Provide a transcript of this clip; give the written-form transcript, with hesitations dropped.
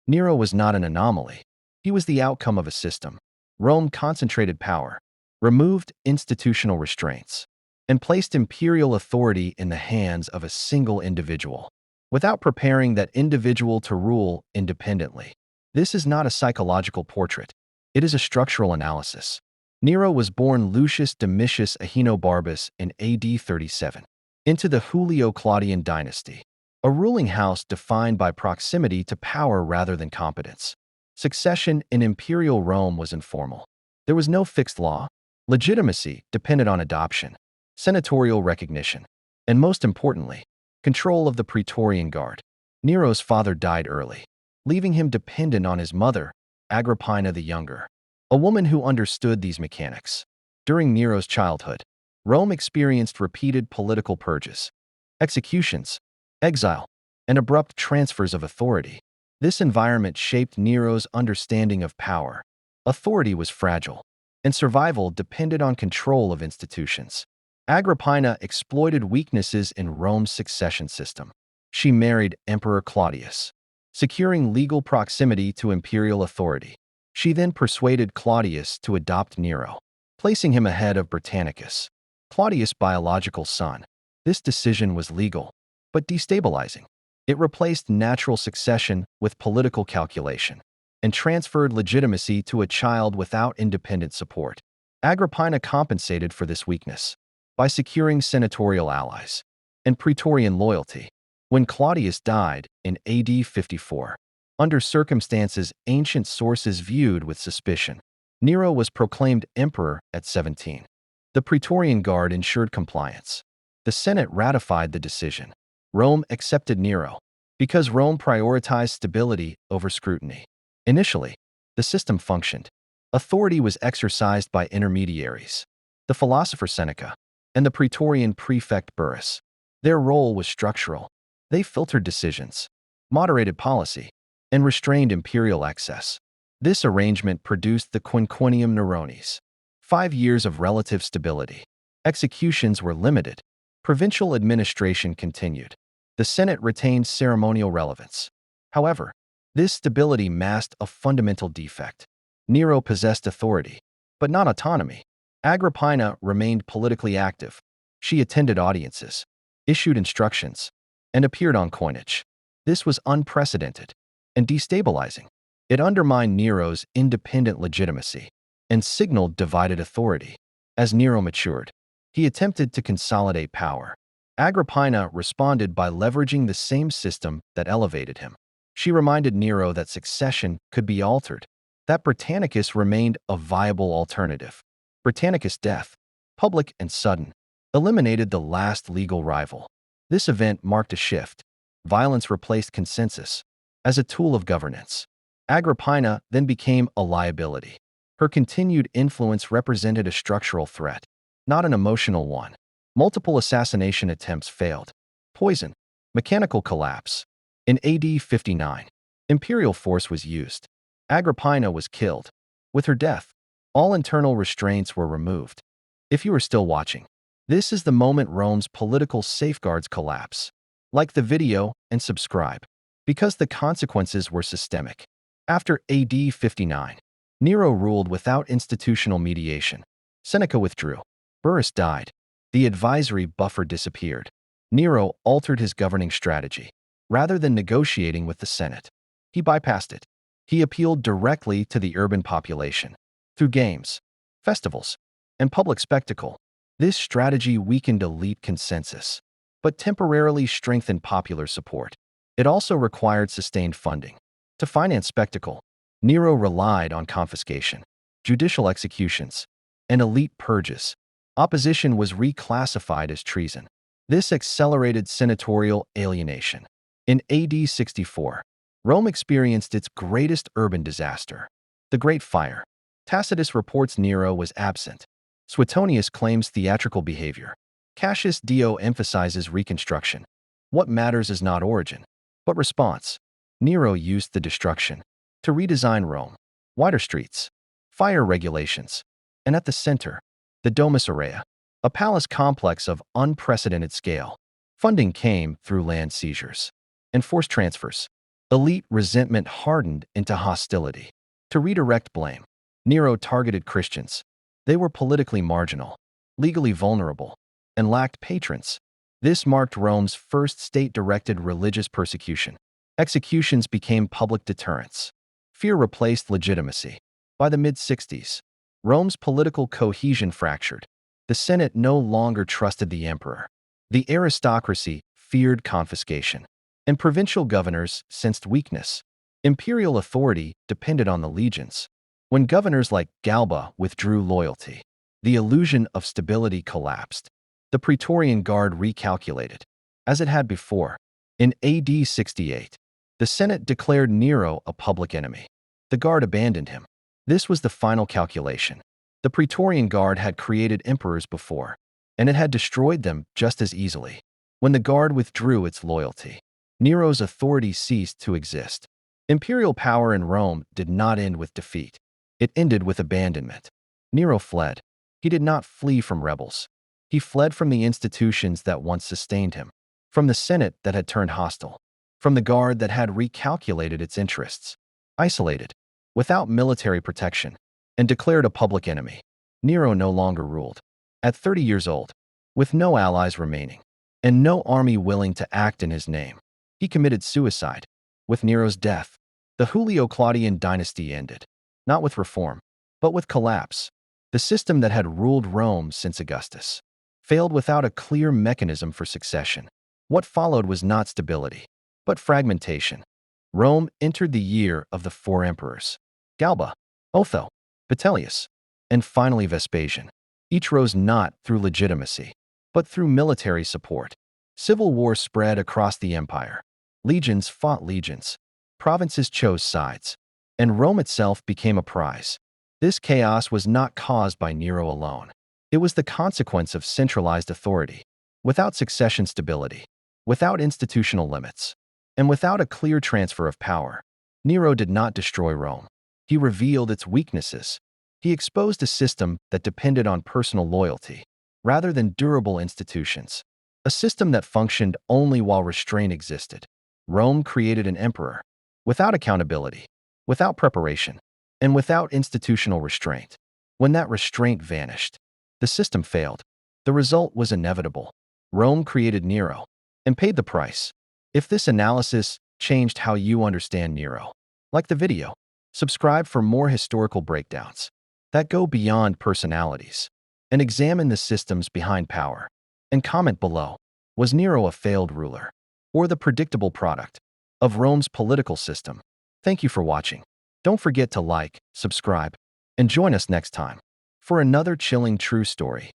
Nero was not an anomaly. He was the outcome of a system. Rome concentrated power, removed institutional restraints, and placed imperial authority in the hands of a single individual, without preparing that individual to rule independently. This is not a psychological portrait. It is a structural analysis. Nero was born Lucius Domitius Ahenobarbus in AD 37, into the Julio Claudian dynasty, a ruling house defined by proximity to power rather than competence. Succession in imperial Rome was informal. There was no fixed law. Legitimacy depended on adoption, senatorial recognition, and most importantly, control of the Praetorian Guard. Nero's father died early, leaving him dependent on his mother, Agrippina the Younger, a woman who understood these mechanics. During Nero's childhood, Rome experienced repeated political purges, executions, exile, and abrupt transfers of authority. This environment shaped Nero's understanding of power. Authority was fragile, and survival depended on control of institutions. Agrippina exploited weaknesses in Rome's succession system. She married Emperor Claudius, securing legal proximity to imperial authority. She then persuaded Claudius to adopt Nero, placing him ahead of Britannicus, Claudius' biological son. This decision was legal, but destabilizing. It replaced natural succession with political calculation and transferred legitimacy to a child without independent support. Agrippina compensated for this weakness by securing senatorial allies and Praetorian loyalty. When Claudius died in AD 54, under circumstances ancient sources viewed with suspicion, Nero was proclaimed emperor at 17. The Praetorian Guard ensured compliance. The Senate ratified the decision. Rome accepted Nero because Rome prioritized stability over scrutiny. Initially, the system functioned. Authority was exercised by intermediaries, the philosopher Seneca and the Praetorian prefect Burrus. Their role was structural. They filtered decisions, moderated policy, and restrained imperial excess. This arrangement produced the Quinquennium Neronis, 5 years of relative stability. Executions were limited. Provincial administration continued. The Senate retained ceremonial relevance. However, this stability masked a fundamental defect. Nero possessed authority, but not autonomy. Agrippina remained politically active. She attended audiences, issued instructions, and appeared on coinage. This was unprecedented and destabilizing. It undermined Nero's independent legitimacy and signaled divided authority. As Nero matured, he attempted to consolidate power. Agrippina responded by leveraging the same system that elevated him. She reminded Nero that succession could be altered, that Britannicus remained a viable alternative. Britannicus' death, public and sudden, eliminated the last legal rival. This event marked a shift. Violence replaced consensus as a tool of governance. Agrippina then became a liability. Her continued influence represented a structural threat, not an emotional one. Multiple assassination attempts failed. Poison, mechanical collapse. In AD 59, imperial force was used. Agrippina was killed. With her death, all internal restraints were removed. If you are still watching, this is the moment Rome's political safeguards collapse. Like the video and subscribe, because the consequences were systemic. After AD 59, Nero ruled without institutional mediation. Seneca withdrew. Burrus died. The advisory buffer disappeared. Nero altered his governing strategy. Rather than negotiating with the Senate, he bypassed it. He appealed directly to the urban population. Through games, festivals, and public spectacle, this strategy weakened elite consensus, but temporarily strengthened popular support. It also required sustained funding. To finance spectacle, Nero relied on confiscation, judicial executions, and elite purges. Opposition was reclassified as treason. This accelerated senatorial alienation. In AD 64, Rome experienced its greatest urban disaster, the Great Fire. Tacitus reports Nero was absent. Suetonius claims theatrical behavior. Cassius Dio emphasizes reconstruction. What matters is not origin, but response. Nero used the destruction to redesign Rome. Wider streets, fire regulations, and at the center, the Domus Aurea, a palace complex of unprecedented scale. Funding came through land seizures and forced transfers. Elite resentment hardened into hostility. To redirect blame, Nero targeted Christians. They were politically marginal, legally vulnerable, and lacked patrons. This marked Rome's first state-directed religious persecution. Executions became public deterrents. Fear replaced legitimacy. By the mid-60s, Rome's political cohesion fractured. The Senate no longer trusted the emperor. The aristocracy feared confiscation, and provincial governors sensed weakness. Imperial authority depended on the legions. When governors like Galba withdrew loyalty, the illusion of stability collapsed. The Praetorian Guard recalculated, as it had before. In AD 68, the Senate declared Nero a public enemy. The Guard abandoned him. This was the final calculation. The Praetorian Guard had created emperors before, and it had destroyed them just as easily. When the Guard withdrew its loyalty, Nero's authority ceased to exist. Imperial power in Rome did not end with defeat. It ended with abandonment. Nero fled. He did not flee from rebels. He fled from the institutions that once sustained him, from the Senate that had turned hostile, from the Guard that had recalculated its interests. Isolated, without military protection, and declared a public enemy, Nero no longer ruled. At 30 years old, with no allies remaining, and no army willing to act in his name, he committed suicide. With Nero's death, the Julio Claudian dynasty ended, not with reform, but with collapse. The system that had ruled Rome since Augustus failed without a clear mechanism for succession. What followed was not stability, but fragmentation. Rome entered the year of the four emperors: Galba, Otho, Vitellius, and finally Vespasian. Each rose not through legitimacy, but through military support. Civil war spread across the empire. Legions fought legions. Provinces chose sides, and Rome itself became a prize. This chaos was not caused by Nero alone. It was the consequence of centralized authority. Without succession stability, without institutional limits, and without a clear transfer of power, Nero did not destroy Rome. He revealed its weaknesses. He exposed a system that depended on personal loyalty, rather than durable institutions. A system that functioned only while restraint existed. Rome created an emperor, without accountability, without preparation, and without institutional restraint. When that restraint vanished, the system failed. The result was inevitable. Rome created Nero, and paid the price. If this analysis changed how you understand Nero, like the video, subscribe for more historical breakdowns that go beyond personalities and examine the systems behind power. And comment below, was Nero a failed ruler, or the predictable product of Rome's political system? Thank you for watching. Don't forget to like, subscribe, and join us next time for another chilling true story.